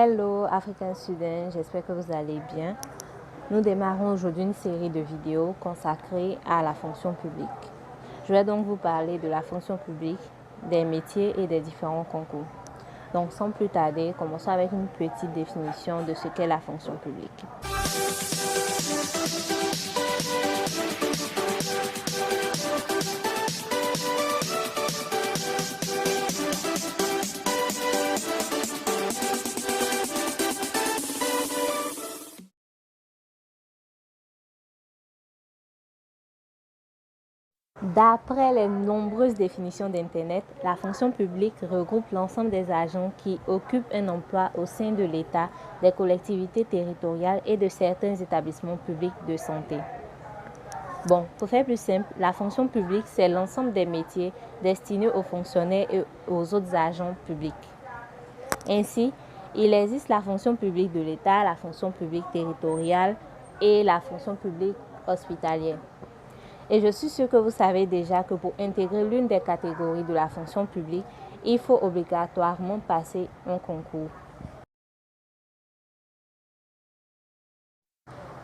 Hello African Students, j'espère que vous allez bien. Nous démarrons aujourd'hui une série de vidéos consacrées à la fonction publique. Je vais donc vous parler de la fonction publique, des métiers et des différents concours. Donc sans plus tarder, commençons avec une petite définition de ce qu'est la fonction publique. D'après les nombreuses définitions d'Internet, la fonction publique regroupe l'ensemble des agents qui occupent un emploi au sein de l'État, des collectivités territoriales et de certains établissements publics de santé. Bon, pour faire plus simple, la fonction publique, c'est l'ensemble des métiers destinés aux fonctionnaires et aux autres agents publics. Ainsi, il existe la fonction publique de l'État, la fonction publique territoriale et la fonction publique hospitalière. Et je suis sûre que vous savez déjà que pour intégrer l'une des catégories de la fonction publique, il faut obligatoirement passer un concours.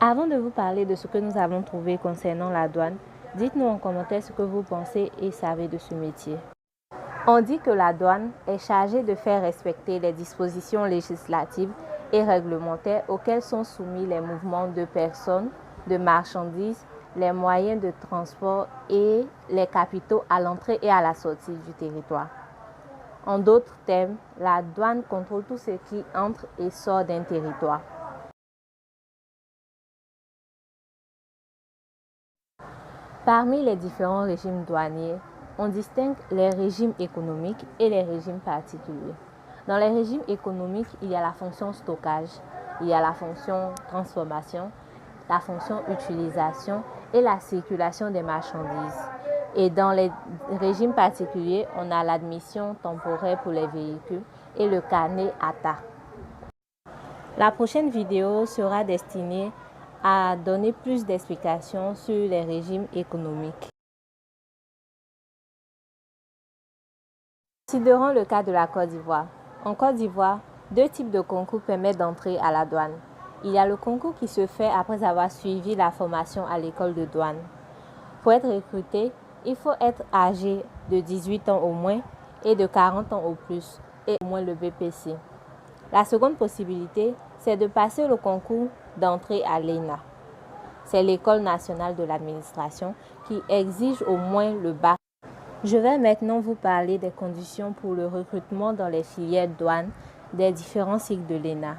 Avant de vous parler de ce que nous avons trouvé concernant la douane, dites-nous en commentaire ce que vous pensez et savez de ce métier. On dit que la douane est chargée de faire respecter les dispositions législatives et réglementaires auxquelles sont soumis les mouvements de personnes, de marchandises, les moyens de transport et les capitaux à l'entrée et à la sortie du territoire. En d'autres termes, la douane contrôle tout ce qui entre et sort d'un territoire. Parmi les différents régimes douaniers, on distingue les régimes économiques et les régimes particuliers. Dans les régimes économiques, il y a la fonction stockage, il y a la fonction transformation, la fonction utilisation et la circulation des marchandises. Et dans les régimes particuliers, on a l'admission temporaire pour les véhicules et le carnet ATA. La prochaine vidéo sera destinée à donner plus d'explications sur les régimes économiques. Considérons le cas de la Côte d'Ivoire. En Côte d'Ivoire, deux types de concours permettent d'entrer à la douane. Il y a le concours qui se fait après avoir suivi la formation à l'école de douane. Pour être recruté, il faut être âgé de 18 ans au moins et de 40 ans au plus et au moins le BPC. La seconde possibilité, c'est de passer le concours d'entrée à l'ENA. C'est l'École nationale de l'administration qui exige au moins le bac. Je vais maintenant vous parler des conditions pour le recrutement dans les filières douane des différents cycles de l'ENA.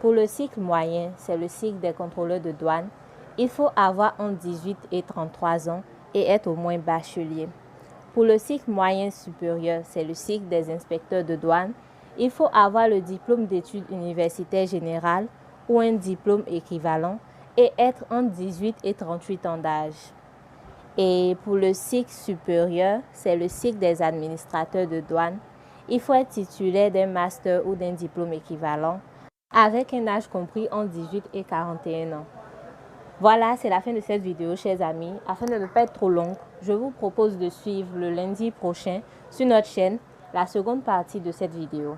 Pour le cycle moyen, c'est le cycle des contrôleurs de douane. Il faut avoir entre 18 et 33 ans et être au moins bachelier. Pour le cycle moyen supérieur, c'est le cycle des inspecteurs de douane. Il faut avoir le diplôme d'études universitaires générales ou un diplôme équivalent et être entre 18 et 38 ans d'âge. Et pour le cycle supérieur, c'est le cycle des administrateurs de douane. Il faut être titulaire d'un master ou d'un diplôme équivalent avec un âge compris entre 18 et 41 ans. Voilà, c'est la fin de cette vidéo, chers amis. Afin de ne pas être trop longue, je vous propose de suivre le lundi prochain sur notre chaîne la seconde partie de cette vidéo.